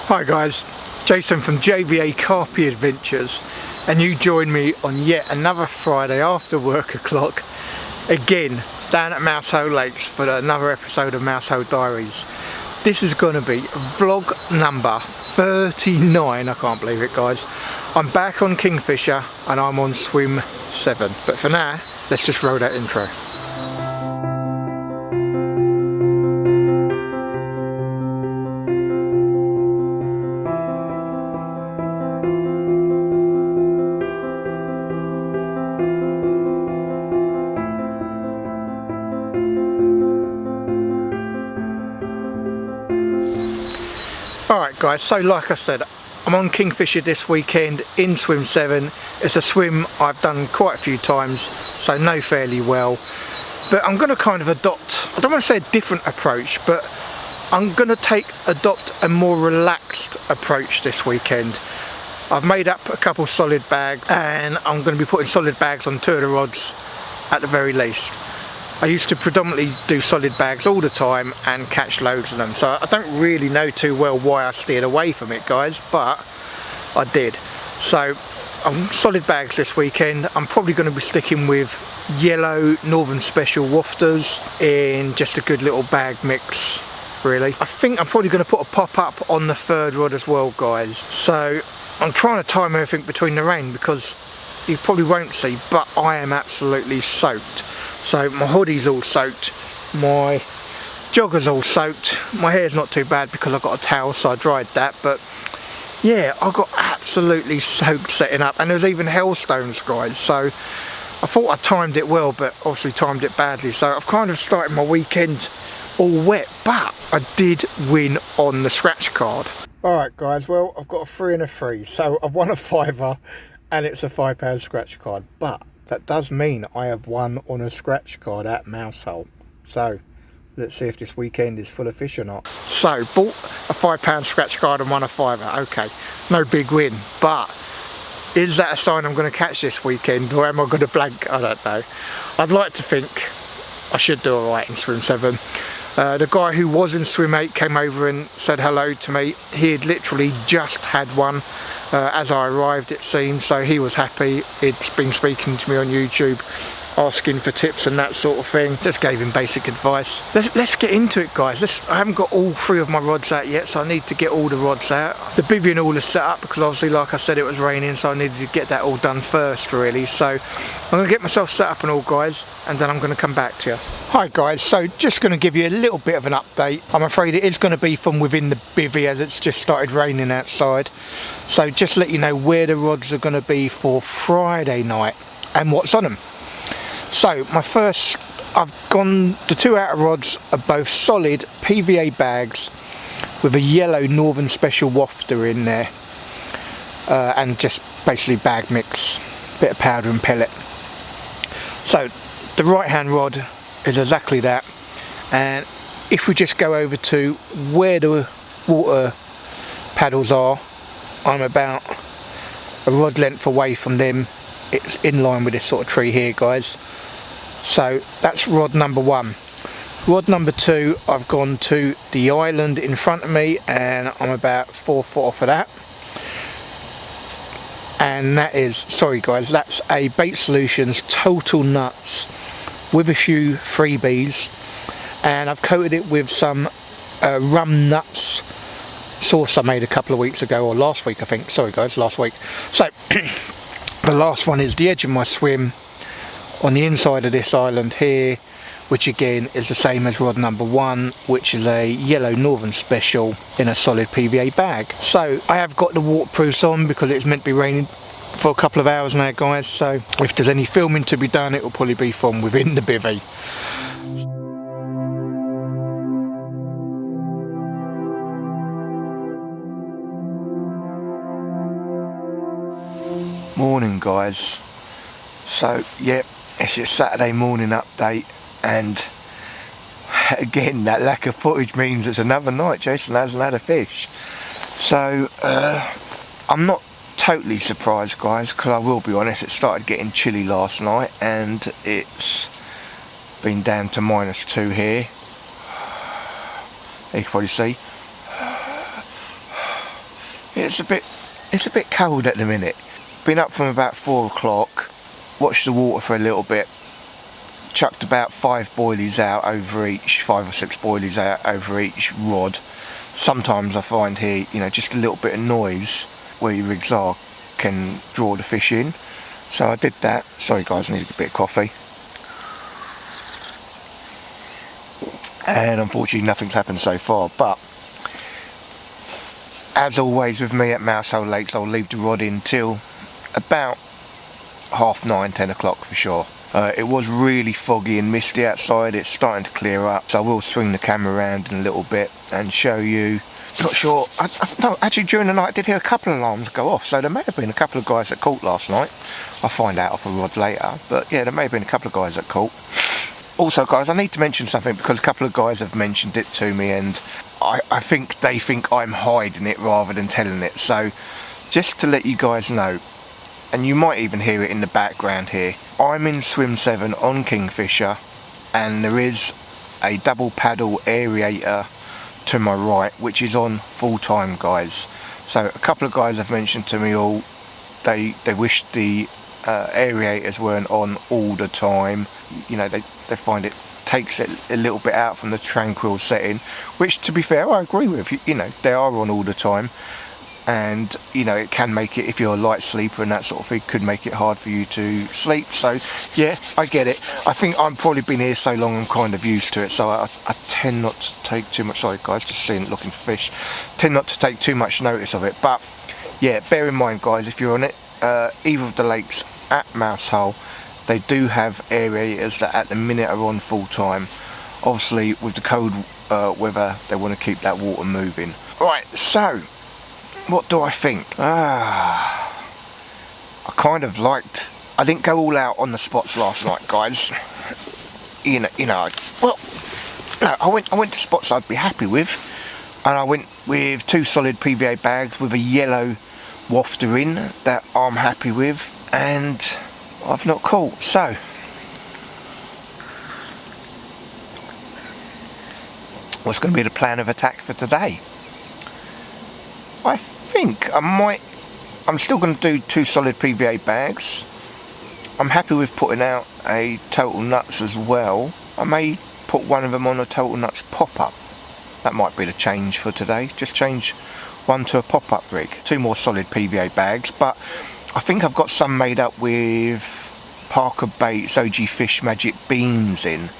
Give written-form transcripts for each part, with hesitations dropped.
Hi guys, Jason from JVA Carpy Adventures, and you join me on yet another Friday after work o'clock, again down at Mousehole Lakes for another episode of Mousehole Diaries. This is going to be vlog number 39, I can't believe it guys. I'm back on Kingfisher and I'm on swim 7, but for now, let's just roll that intro. Alright guys, so like I said, I'm on Kingfisher this weekend in swim 7. It's a swim I've done quite a few times, so know fairly well. But I'm going to kind of adopt, I don't want to say a different approach, but I'm going to adopt a more relaxed approach this weekend. I've made up a couple solid bags and I'm going to be putting solid bags on 2 of the rods at the very least. I used to predominantly do solid bags all the time and catch loads of them, so I don't really know too well why I steered away from it guys, but I did. So I'm solid bags this weekend. I'm probably going to be sticking with yellow Northern Special wafters in just a good little bag mix really. I think I'm probably going to put a pop up on the 3rd rod as well guys, so I'm trying to time everything between the rain because you probably won't see, but I am absolutely soaked. So my hoodie's all soaked, my jogger's all soaked, my hair's not too bad because I've got a towel so I dried that, but yeah, I got absolutely soaked setting up, and there's even hailstones guys, so I thought I timed it well but obviously timed it badly, so I've kind of started my weekend all wet, but I did win on the scratch card. Alright guys, well I've got a 3 and a 3, so I've won a £5 and it's a £5 scratch card, but that does mean I have won on a scratch card at Mousehole. So let's see if this weekend is full of fish or not. So bought a £5 scratch card and won a £5. Okay, no big win, but is that a sign I'm going to catch this weekend, or am I going to blank? I don't know. I'd like to think I should do alright in swim 7. The guy who was in swim 8 came over and said hello to me. He had literally just had one as I arrived it seemed, so he was happy. He'd been speaking to me on YouTube asking for tips and that sort of thing. Just gave him basic advice. Let's get into it guys. I haven't got all 3 of my rods out yet, so I need to get all the rods out. The bivvy and all is set up because obviously like I said it was raining, so I needed to get that all done first really. So I'm going to get myself set up and all guys, and then I'm going to come back to you. Hi guys, so just going to give you a little bit of an update. I'm afraid it is going to be from within the bivvy as it's just started raining outside. So just let you know where the rods are going to be for Friday night and what's on them. So the 2 outer rods are both solid PVA bags with a yellow Northern Special wafter in there, and just basically bag mix, bit of powder and pellet. So the right hand rod is exactly that, and if we just go over to where the water paddles are, I'm about a rod length away from them. It's in line with this sort of tree here guys. So that's rod number 1. Rod number 2, I've gone to the island in front of me and I'm about 4 foot off of that. And that is, sorry guys, that's a Bait Solutions Total Nuts with a few freebies, and I've coated it with some rum nuts sauce I made a couple of weeks ago, or last week I think, sorry guys, last week. So the last one is the edge of my swim on the inside of this island here, which again is the same as rod number 1, which is a yellow Northern Special in a solid PVA bag. So I have got the waterproofs on because it's meant to be raining for a couple of hours now guys, so if there's any filming to be done it will probably be from within the bivvy. Morning guys, so yep, it's your Saturday morning update, and again that lack of footage means it's another night Jason hasn't had a fish. So I'm not totally surprised guys, because I will be honest, it started getting chilly last night and it's been down to -2 here. You can probably see. It's a bit cold at the minute. Been up from about 4 o'clock, watched the water for a little bit, chucked about 5 boilies out over each, 5 or 6 boilies out over each rod. Sometimes I find here, you know, just a little bit of noise where your rigs are can draw the fish in. So I did that. Sorry guys, I need a bit of coffee. And unfortunately nothing's happened so far, but as always with me at Mousehole Lakes, I'll leave the rod in till about 9:30, 10 o'clock for sure. It was really foggy and misty outside. It's starting to clear up, so I will swing the camera around in a little bit and show you. Not sure, no, actually during the night I did hear a couple of alarms go off, so there may have been a couple of guys that caught last night. I'll find out off a rod later, but yeah, there may have been a couple of guys that caught. Also guys, I need to mention something because a couple of guys have mentioned it to me, and I think they think I'm hiding it rather than telling it. So just to let you guys know, and you might even hear it in the background here, I'm in swim 7 on Kingfisher, and there is a double paddle aerator to my right which is on full time guys. So a couple of guys have mentioned to me all they wish the aerators weren't on all the time. You know, they find it takes it a little bit out from the tranquil setting, which to be fair I agree with. You know, they are on all the time, and you know it can make it, if you're a light sleeper and that sort of thing, could make it hard for you to sleep. So yeah, I get it. I think I've probably been here so long I'm kind of used to it, so I tend not to take too much, sorry guys, just looking for fish, tend not to take too much notice of it. But yeah, bear in mind guys, if you're on it, either of the lakes at Mousehole, they do have aerators that at the minute are on full time. Obviously with the cold weather they want to keep that water moving. Right, so what do I think? I kind of liked, I didn't go all out on the spots last night guys. You know, well, no, I went to spots I'd be happy with, and I went with 2 solid PVA bags with a yellow wafter in that I'm happy with, and I've not caught. So what's going to be the plan of attack for today? I think I'm still going to do 2 solid PVA bags. I'm happy with putting out a Total Nuts as well. I may put one of them on a Total Nuts pop-up. That might be the change for today. Just change one to a pop-up rig. 2 more solid PVA bags, but I think I've got some made up with Parker Baits OG Fish Magic beans in,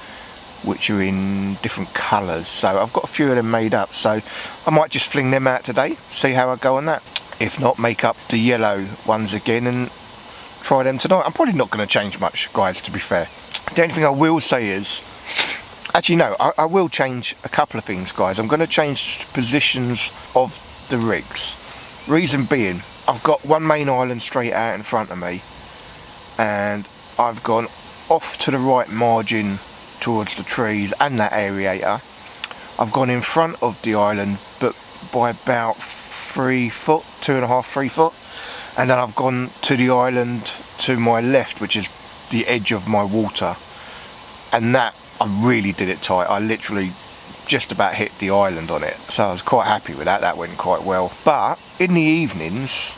which are in different colours. So I've got a few of them made up, so I might just fling them out today, see how I go on that. If not, make up the yellow ones again and try them tonight. I'm probably not going to change much guys, to be fair. The only thing I will say is, actually no, I will change a couple of things guys. I'm going to change positions of the rigs. Reason being, I've got one main island straight out in front of me, and I've gone off to the right margin towards the trees and that aerator. I've gone in front of the island but by about 3 foot, 2.5, 3 foot, and then I've gone to the island to my left, which is the edge of my water, and that I really did it tight. I literally just about hit the island on it, so I was quite happy with that. That went quite well. But in the evenings,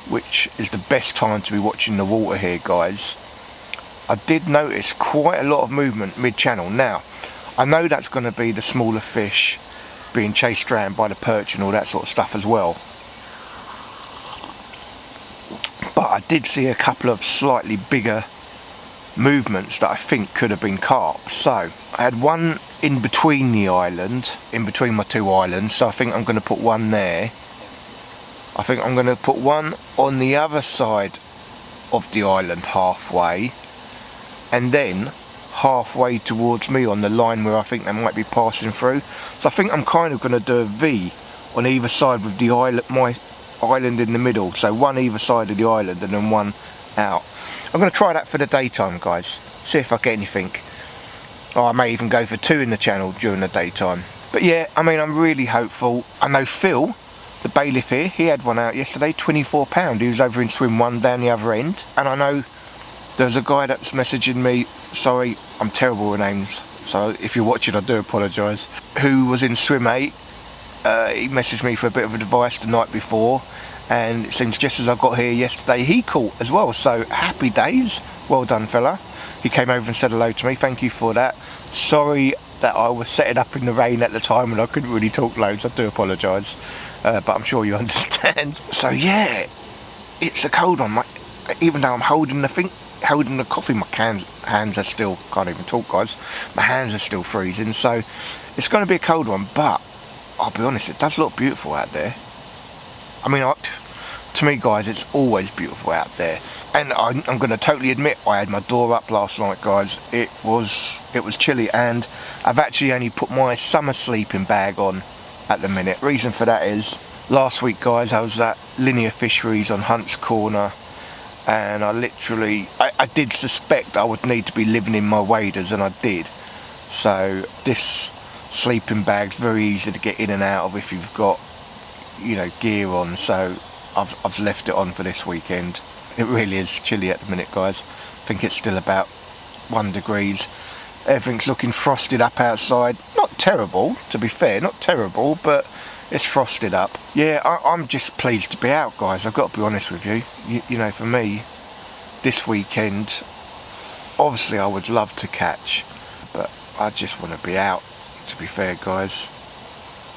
which is the best time to be watching the water here guys, I did notice quite a lot of movement mid-channel. Now, I know that's going to be the smaller fish being chased around by the perch and all that sort of stuff as well. But I did see a couple of slightly bigger movements that I think could have been carp. So, I had one in between the island, in between my 2 islands, so I think I'm going to put one there. I think I'm going to put one on the other side of the island halfway, and then halfway towards me on the line where I think they might be passing through. So I think I'm kind of going to do a V on either side with the island, my island in the middle. So one either side of the island and then one out. I'm going to try that for the daytime guys, see if I get anything. Or I may even go for 2 in the channel during the daytime. But yeah, I mean, I'm really hopeful. I know Phil, the bailiff here, he had one out yesterday, £24. He was over in swim 1 down the other end. And I know there's a guy that's messaging me, sorry, I'm terrible with names, so if you're watching I do apologise, who was in swim 8 he messaged me for a bit of advice the night before, and it seems just as I got here yesterday he caught as well, so happy days. Well done, fella. He came over and said hello to me, thank you for that. Sorry that I was setting up in the rain at the time and I couldn't really talk loads, I do apologise, but I'm sure you understand. So yeah, it's a cold one, even though I'm holding the coffee, my hands are still, can't even talk guys, my hands are still freezing, so it's going to be a cold one, but I'll be honest, it does look beautiful out there. I mean, to me guys, it's always beautiful out there. And I'm going to totally admit, I had my door up last night guys, it was chilly, and I've actually only put my summer sleeping bag on at the minute. Reason for that is, last week guys, I was at Linear Fisheries on Hunt's Corner, and I did suspect I would need to be living in my waders, and I did. So this sleeping bag's very easy to get in and out of if you've got, you know, gear on, so I've left it on for this weekend. It really is chilly at the minute guys. I think it's still about 1 degree. Everything's looking frosted up outside. Not terrible, to be fair, not terrible, but it's frosted up. Yeah, I'm just pleased to be out guys, I've got to be honest with you. You know, for me, this weekend, obviously I would love to catch, but I just want to be out, to be fair guys.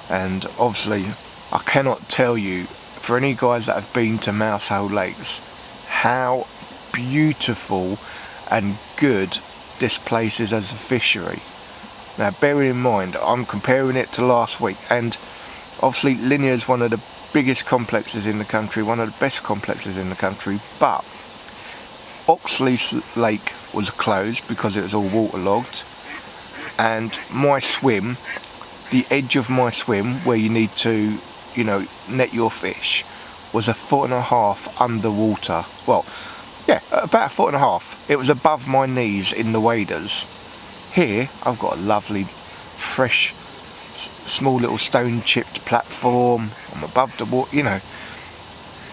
And obviously, I cannot tell you, for any guys that have been to Mousehole Lakes, how beautiful and good this place is as a fishery. Now bear in mind, I'm comparing it to last week, and obviously Linear is one of the biggest complexes in the country, one of the best complexes in the country, but Oxley Lake was closed because it was all waterlogged, and my swim, the edge of my swim where you need to, you know, net your fish, was 1.5 feet underwater. Well, yeah, about 1.5 feet. It was above my knees in the waders. Here, I've got a lovely, fresh, small little stone chipped platform. I'm above the water, you know.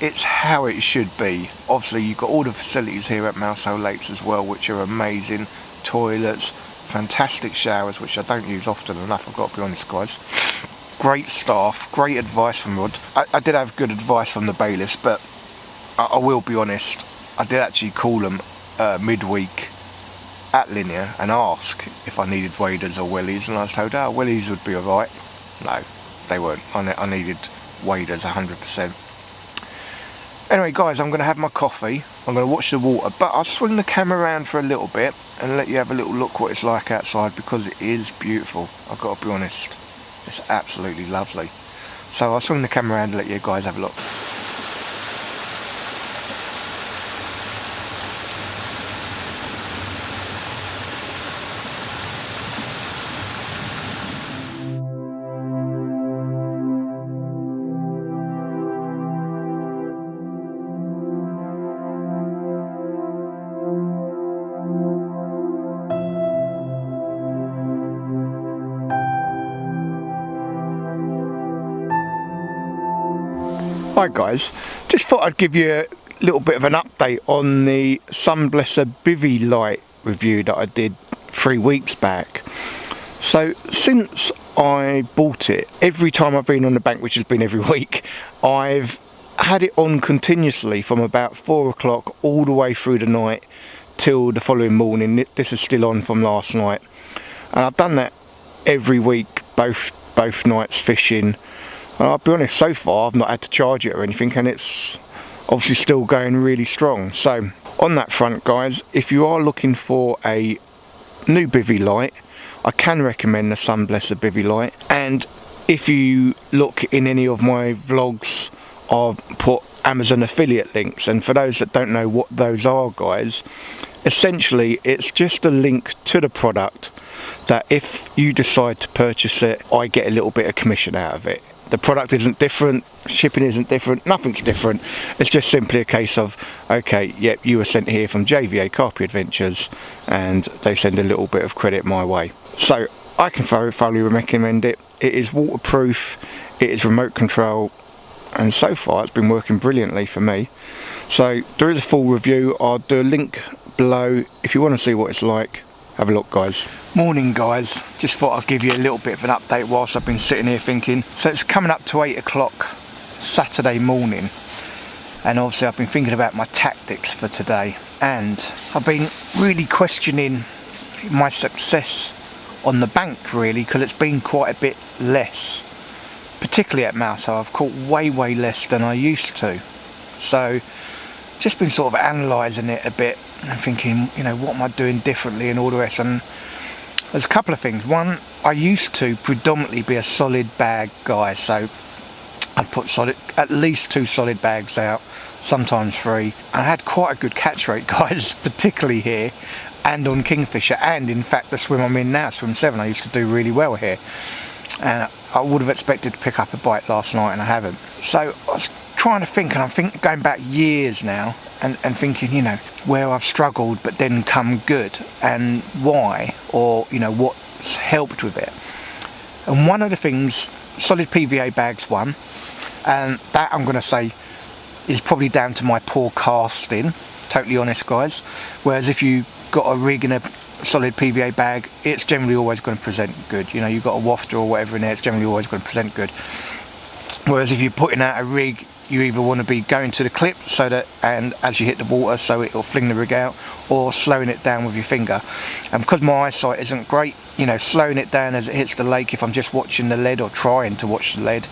It's how it should be. Obviously, you've got all the facilities here at Mousehole Lakes as well, which are amazing. Toilets, fantastic showers, which I don't use often enough, I've got to be honest guys. Great staff, great advice from Rod. I did have good advice from the bailiffs, but I will be honest, I did actually call them midweek at Linear and ask if I needed waders or wellies, and I was told, oh, wellies would be alright. No, they weren't. I needed waders 100%. Anyway guys, I'm going to have my coffee, I'm going to watch the water, but I'll swing the camera around for a little bit and let you have a little look what it's like outside, because it is beautiful, I've got to be honest. It's absolutely lovely. So I'll swing the camera around and let you guys have a look. Hi guys, just thought I'd give you a little bit of an update on the Sunblesser Bivy Light review that I did 3 weeks back. So since I bought it, every time I've been on the bank, which has been every week, I've had it on continuously from about 4 o'clock all the way through the night till the following morning. This is still on from last night, and I've done that every week, both nights fishing. And I'll be honest, so far I've not had to charge it or anything, and it's obviously still going really strong. So on that front guys, if you are looking for a new bivy light, I can recommend the Sunblesser Bivy Light. And if you look in any of my vlogs, I'll put Amazon affiliate links, and for those that don't know what those are guys, essentially it's just a link to the product that if you decide to purchase it, I get a little bit of commission out of it. The product isn't different, shipping isn't different, nothing's different. It's just simply a case of, okay, yep, you were sent here from JVA Carpy Adventures, and they send a little bit of credit my way. So I can thoroughly recommend it. It is waterproof, it is remote control, and so far it's been working brilliantly for me. So there is a full review. I'll do a link below if you want to see what it's like, Have a look, guys. Morning, guys. Just thought I'd give you a little bit of an update whilst I've been sitting here thinking. So it's coming up to 8 o'clock Saturday morning, and obviously I've been thinking about my tactics for today, and I've been really questioning my success on the bank, really, because it's been quite a bit less, particularly at Mousehole. I've caught way less than I used to. So just been sort of analysing it a bit and thinking, you know, what am I doing differently and all the rest. And there's a couple of things. One, I used to predominantly be a solid bag guy, so I'd put at least 2 solid bags out, sometimes 3. I had quite a good catch rate, guys, particularly here and on Kingfisher, and in fact the swim I'm in now, swim 7, I used to do really well here, and I would have expected to pick up a bite last night and I haven't. So I was trying to think, and I'm going back years now and thinking, you know, where I've struggled but then come good, and why, or, you know, what's helped with it. And one of the things, solid PVA bags, one, and that I'm going to say is probably down to my poor casting, totally honest, guys. Whereas if you got a rig in a solid PVA bag, it's generally always going to present good. You know, you've got a wafter or whatever in there, it's generally always going to present good. Whereas if you're putting out a rig, you either want to be going to the clip so that, and as you hit the water, so it'll fling the rig out, or slowing it down with your finger. And because my eyesight isn't great, you know, slowing it down as it hits the lake, if I'm just watching the lead or trying to watch the lead,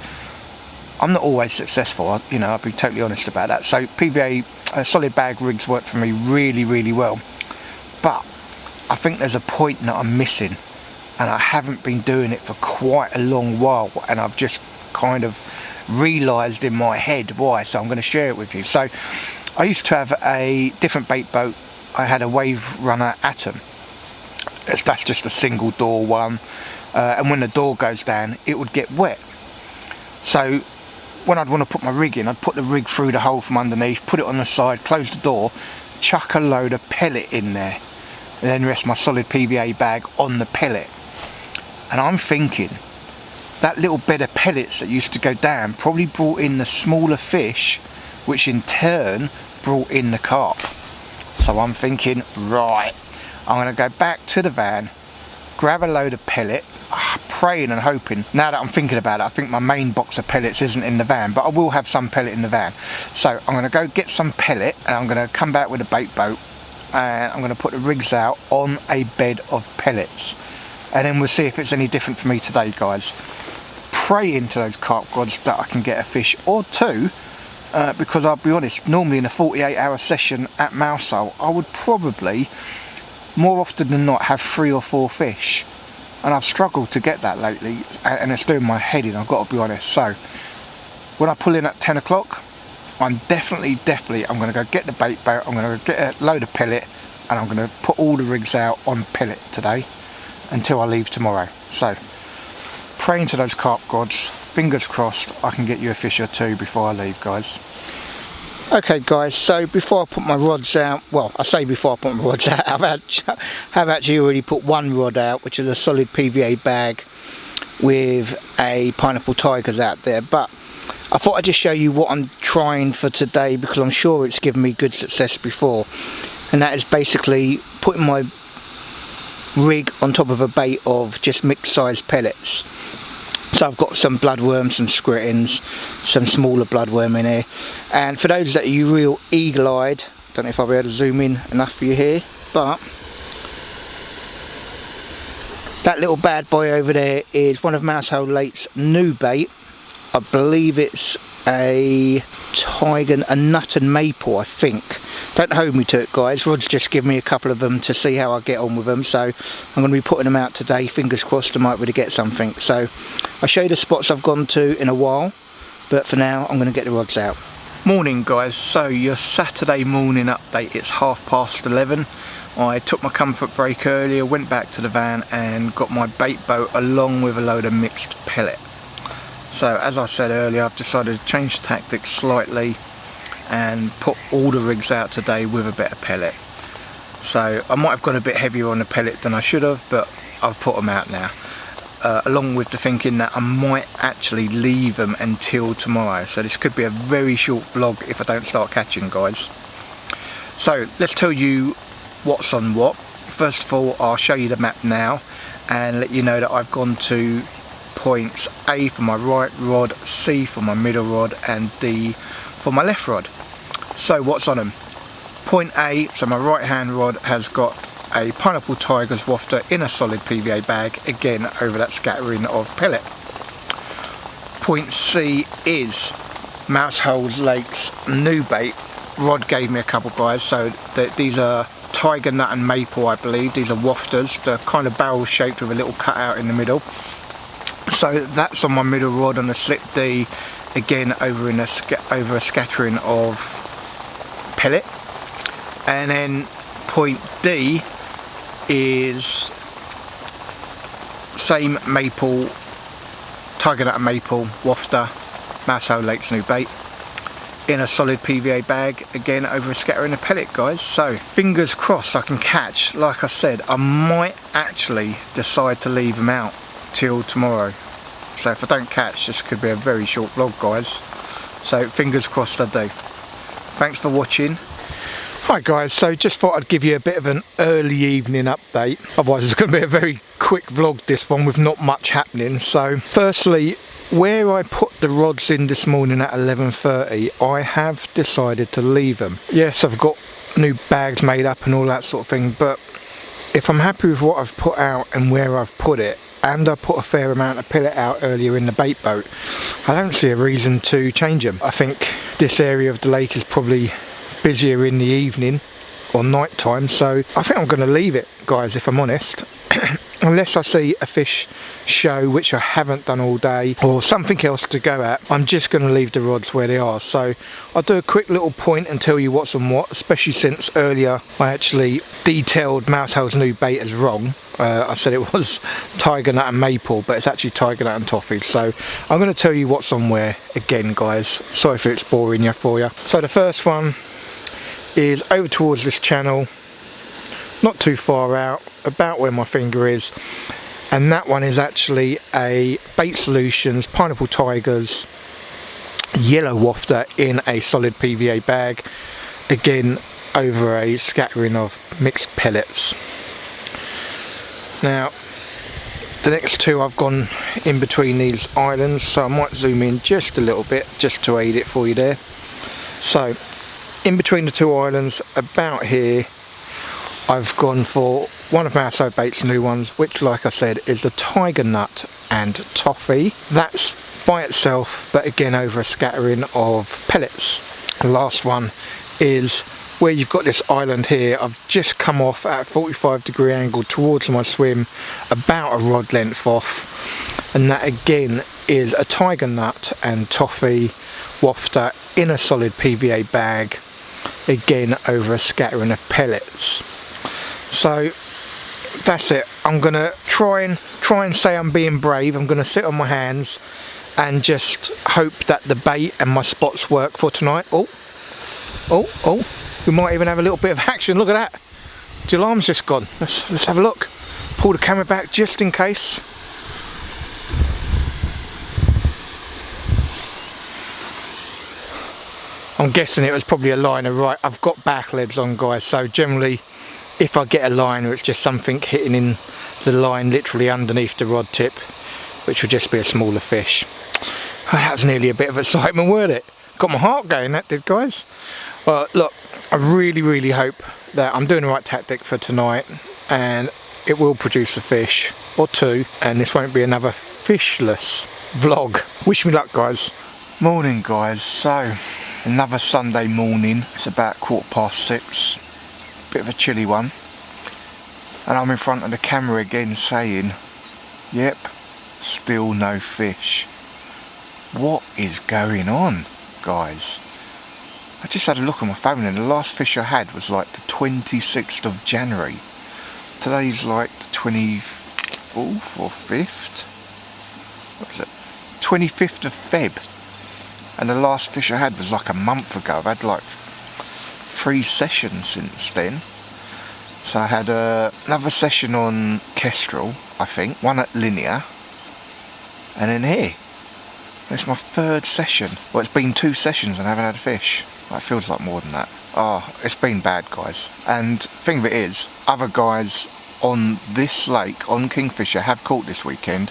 I'm not always successful. You know, I'll be totally honest about that. So PVA solid bag rigs work for me really well. But I think there's a point that I'm missing, and I haven't been doing it for quite a long while, and I've just kind of realised in my head why, so I'm going to share it with you. So I used to have a different bait boat. I had a Wave Runner Atom. That's just a single door one, and when the door goes down it would get wet. So when I'd want to put my rig in, I'd put the rig through the hole from underneath, put it on the side, close the door, chuck a load of pellet in there, and then rest my solid PVA bag on the pellet. And I'm thinking that little bed of pellets that used to go down probably brought in the smaller fish, which in turn brought in the carp. So I'm thinking, right, I'm going to go back to the van, grab a load of pellet, praying and hoping. Now that I'm thinking about it, I think my main box of pellets isn't in the van, but I will have some pellet in the van. So I'm going to go get some pellet, and I'm going to come back with a bait boat, and I'm going to put the rigs out on a bed of pellets, and then we'll see if it's any different for me today, guys. Praying to those carp gods that I can get a fish or 2, because I'll be honest, normally in a 48-hour session at Mousehole, I would probably, more often than not, have 3 or 4 fish, and I've struggled to get that lately, and it's doing my head in, I've got to be honest. So when I pull in at 10 o'clock, I'm definitely, I'm going to go get the bait boat, I'm going to get a load of pellet, and I'm going to put all the rigs out on pellet today until I leave tomorrow. So praying to those carp gods, fingers crossed I can get you a fish or 2 before I leave, guys. Okay, guys, so before I put my rods out, well, I say before I put my rods out, I've actually already put one rod out, which is a solid PVA bag with a Pineapple Tigers out there. But I thought I'd just show you what I'm trying for today, because I'm sure it's given me good success before, and that is basically putting my rig on top of a bait of just mixed size pellets. So I've got some bloodworms, some scritins, some smaller bloodworm in here, and for those that are you real eagle-eyed, don't know if I'll be able to zoom in enough for you here, but that little bad boy over there is one of Mousehole Late's new bait. I believe it's a tiger, a nut and maple, I think. Don't hold me to it, guys. Rod's just given me a couple of them to see how I get on with them, so I'm going to be putting them out today. Fingers crossed I might be able to get something. So I'll show you the spots I've gone to in a while, but for now I'm going to get the rods out. Morning, guys. So your Saturday morning update, it's 11:30. I took my comfort break earlier, went back to the van and got my bait boat along with a load of mixed pellet. So as I said earlier, I've decided to change tactics slightly and put all the rigs out today with a bit of pellet. So I might have gone a bit heavier on the pellet than I should have, but I've put them out now, along with the thinking that I might actually leave them until tomorrow. So this could be a very short vlog if I don't start catching, guys. So let's tell you what's on what. first of all, I'll show you the map now and let you know that I've gone to points A for my right rod, C for my middle rod, and D for my left rod. So what's on them? Point A, so my right hand rod has got a Pineapple Tigers wafter in a solid PVA bag, again over that scattering of pellet. Point C is Mousehole Lake's new bait. Rod gave me a couple, guys, so these are tiger nut and maple, I believe. These are wafters. They're kind of barrel shaped with a little cutout in the middle. So that's on my middle rod on the slip D, again over a scattering of pellet. And then point D is same maple, tiger nut and maple wafter, Mousehole Lake's new bait, in a solid PVA bag, again over a scattering of pellet, guys. So fingers crossed I can catch. Like I said, I might actually decide to leave them out till tomorrow. So if I don't catch, this could be a very short vlog, guys. So fingers crossed I do. Thanks for watching. Hi guys, so just thought I'd give you a bit of an early evening update. Otherwise it's going to be a very quick vlog, this one, with not much happening. So firstly, where I put the rods in this morning at 11:30, I have decided to leave them. Yes, I've got new bags made up and all that sort of thing, but if I'm happy with what I've put out and where I've put it, and I put a fair amount of pellet out earlier in the bait boat, I don't see a reason to change them. I think this area of the lake is probably busier in the evening or night time, so I think I'm going to leave it, guys, if I'm honest. Unless I see a fish show, which I haven't done all day, or something else to go at, I'm just going to leave the rods where they are. So I'll do a quick little point and tell you what's on what, especially since earlier I actually detailed Mousehole's new bait as wrong. I said it was tiger nut and maple, but it's actually tiger nut and toffee. So I'm going to tell you what's on where again, guys. Sorry if it's boring you for you. So the first one is over towards this channel, not too far out, about where my finger is, and that one is actually a Bait Solutions Pineapple Tigers yellow wafter in a solid PVA bag, again over a scattering of mixed pellets. Now the next two I've gone in between these islands, so I might zoom in just a little bit just to aid it for you there. So in between the two islands, about here, I've gone for one of Mousehole Bait's new ones, which, like I said, is the tiger nut and toffee. That's by itself, but again over a scattering of pellets. The last one is where you've got this island here. I've just come off at a 45-degree angle towards my swim, about a rod length off, and that again is a tiger nut and toffee wafter in a solid PVA bag, again over a scattering of pellets. So that's it. I'm gonna try and say I'm being brave. I'm gonna sit on my hands and just hope that the bait and my spots work for tonight. Oh, we might even have a little bit of action. Look at that, the alarm's just gone. Let's have a look. Pull the camera back just in case. I'm guessing it was probably a liner. Right, I've got back leads on, guys, so generally if I get a liner, it's just something hitting in the line literally underneath the rod tip, which would just be a smaller fish. Oh, that was nearly a bit of excitement, weren't it? Got my heart going, that did, guys. Well, look, I really hope that I'm doing the right tactic for tonight and it will produce a fish or two, and this won't be another fishless vlog. Wish me luck, guys. Morning, guys. So another Sunday morning. It's about 6:15. Bit of a chilly one, and I'm in front of the camera again saying, yep, still no fish. What is going on, guys? I just had a look at my phone and the last fish I had was like the 26th of January. Today's like the 24th or 5th? What is it? 25th of Feb. And the last fish I had was like a month ago. I've had like 3 sessions since then. So I had another session on Kestrel, I think, one at Linear, and then here. It's my 3rd session. Well, it's been 2 sessions and I haven't had a fish. It feels like more than that. Oh, it's been bad, guys. And thing of it is, other guys on this lake, on Kingfisher, have caught this weekend.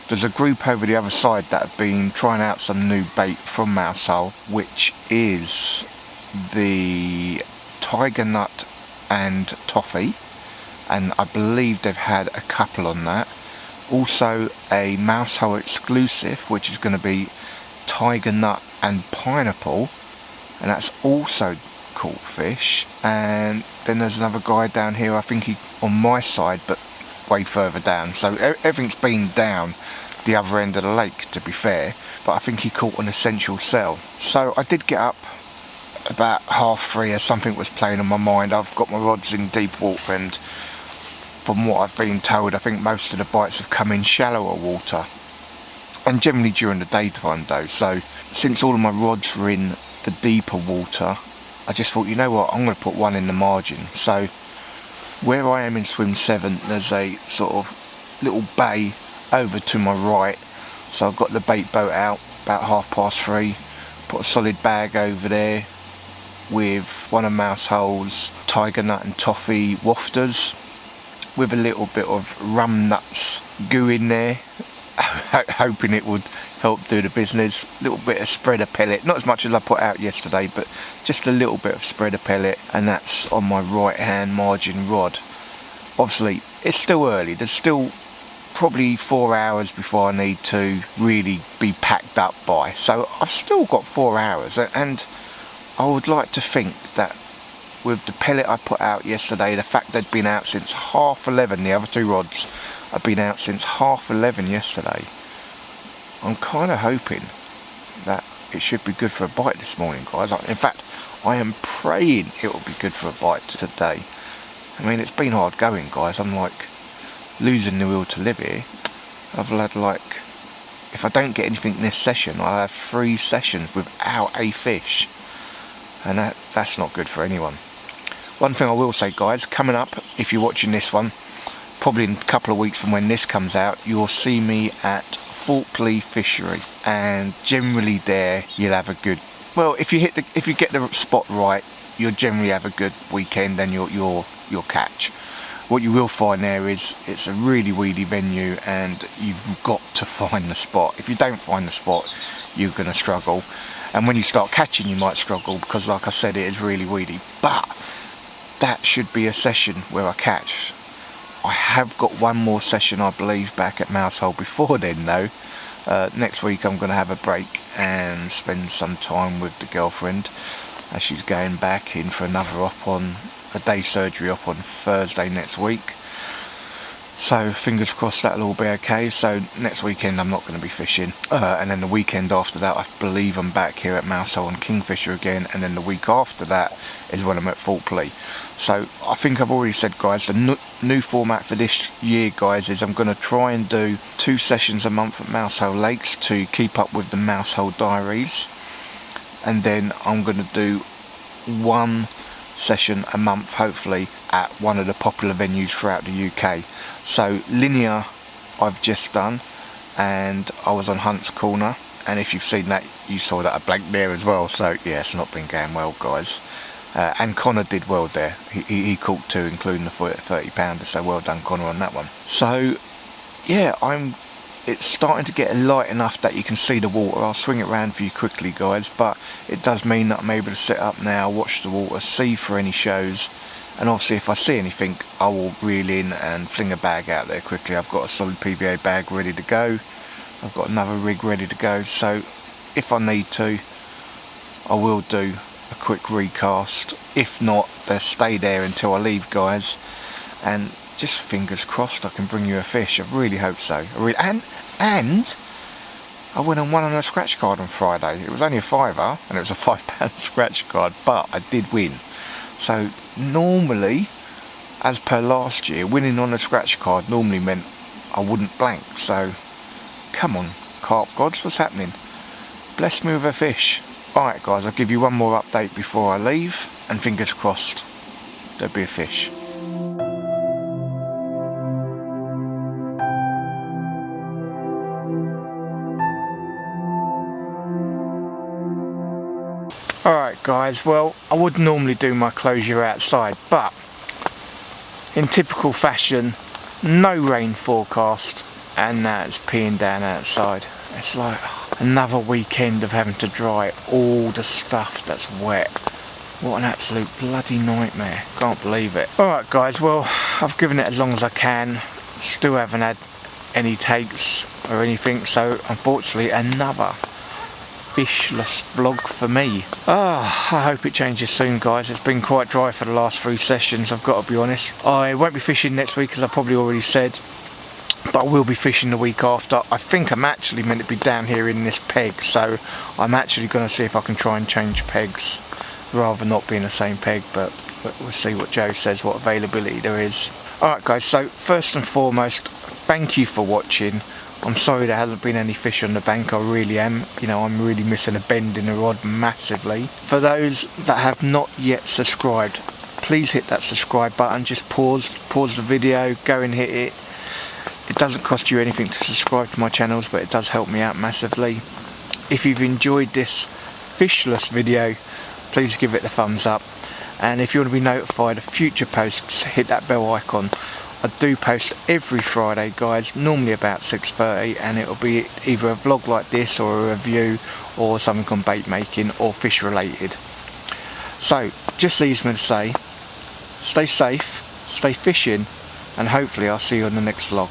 There's a group over the other side that have been trying out some new bait from Mousehole, which is the tiger nut and toffee, and I believe they've had a couple on that. Also a Mousehole exclusive, which is going to be tiger nut and pineapple, and that's also caught fish. And then there's another guy down here, I think he on my side, but way further down, so everything's been down the other end of the lake, to be fair, but I think he caught an essential cell. So I did get up about 3:30 as something was playing on my mind. I've got my rods in deep water, and from what I've been told, I think most of the bites have come in shallower water, and generally during the daytime though. So since all of my rods were in the deeper water, I just thought, you know what, I'm going to put one in the margin. So where I am in swim 7, there's a sort of little bay over to my right, so I've got the bait boat out about 3:30, put a solid bag over there with one of Mousehole's tiger nut and toffee wafters with a little bit of rum nuts goo in there, hoping it would help do the business. A little bit of spreader pellet, not as much as I put out yesterday, but just a little bit of spreader pellet, and that's on my right hand margin rod. Obviously it's still early, there's still probably 4 hours before I need to really be packed up by, so I've still got 4 hours, and I would like to think that with the pellet I put out yesterday, the fact they'd been out since 11:30, the other two rods have been out since 11:30 yesterday, I'm kind of hoping that it should be good for a bite this morning, guys. In fact, I am praying it will be good for a bite today. I mean, it's been hard going, guys. I'm like losing the will to live here. I've had, like, if I don't get anything this session, I'll have 3 sessions without a fish, and that's not good for anyone. One thing I will say, guys, coming up, if you're watching this one, probably in a couple of weeks from when this comes out, you'll see me at Falkley Fishery, and generally there you'll have a good, well, if you get the spot right, you'll generally have a good weekend and you'll catch. What you will find there is it's a really weedy venue, and you've got to find the spot. If you don't find the spot, you're going to struggle, and when you start catching you might struggle, because like I said, it is really weedy. But that should be a session where I catch. I have got one more session, I believe, back at Mousehole before then though. Next week I'm going to have a break and spend some time with the girlfriend, as she's going back in for another a day surgery on Thursday next week. So fingers crossed that'll all be okay. So next weekend I'm not going to be fishing, and then the weekend after that I believe I'm back here at Mousehole and Kingfisher again, and then the week after that is when I'm at Falkley. So I think I've already said, guys, the new format for this year, guys, is I'm going to try and do 2 sessions a month at Mousehole Lakes to keep up with the Mousehole Diaries, and then I'm going to do 1 session a month, hopefully, at one of the popular venues throughout the UK. So Linear I've just done, and I was on Hunt's Corner, and if you've seen that, you saw that I blanked there as well. So yeah, it's not been going well, guys. And Connor did well there. He caught 2, including the 30-pounder, so well done, Connor, on that one. So yeah, it's starting to get light enough that you can see the water. I'll swing it around for you quickly, guys, but it does mean that I'm able to sit up now, watch the water, see for any shows, and obviously if I see anything I will reel in and fling a bag out there quickly. I've got a solid PVA bag ready to go, I've got another rig ready to go, so if I need to I will do a quick recast. If not, they'll stay there until I leave, guys, and just fingers crossed I can bring you a fish. I really hope so. And I went and won on a scratch card on Friday. It was only a £5 and it was a £5 scratch card, but I did win. So normally, as per last year, winning on a scratch card normally meant I wouldn't blank. So come on, carp gods, what's happening? Bless me with a fish. Alright, guys, I'll give you one more update before I leave, and fingers crossed there'll be a fish. Alright guys, well I would normally do my closure outside, but in typical fashion, no rain forecast, and now it's peeing down outside. It's like another weekend of having to dry all the stuff that's wet. What an absolute bloody nightmare. Can't believe it. Alright guys, well I've given it as long as I can. Still haven't had any takes or anything, so unfortunately another fishless vlog for me. I hope it changes soon guys. It's been quite dry for the last 3 sessions, I've got to be honest. I won't be fishing next week as I probably already said, but I will be fishing the week after. I think I'm actually meant to be down here in this peg, so I'm actually going to see if I can try and change pegs rather not being the same peg, but we'll see what Joe says, what availability there is. Alright guys, so first and foremost, thank you for watching. I'm sorry there hasn't been any fish on the bank, I really am. You know, I'm really missing a bend in the rod massively. For those that have not yet subscribed, please hit that subscribe button. Just pause the video, go and hit it. It doesn't cost you anything to subscribe to my channels, but it does help me out massively. If you've enjoyed this fishless video, please give it a thumbs up. And if you want to be notified of future posts, hit that bell icon. I do post every Friday guys, normally about 6:30, and it'll be either a vlog like this or a review or something on bait making or fish related. So just leaves me to say, stay safe, stay fishing, and hopefully I'll see you on the next vlog.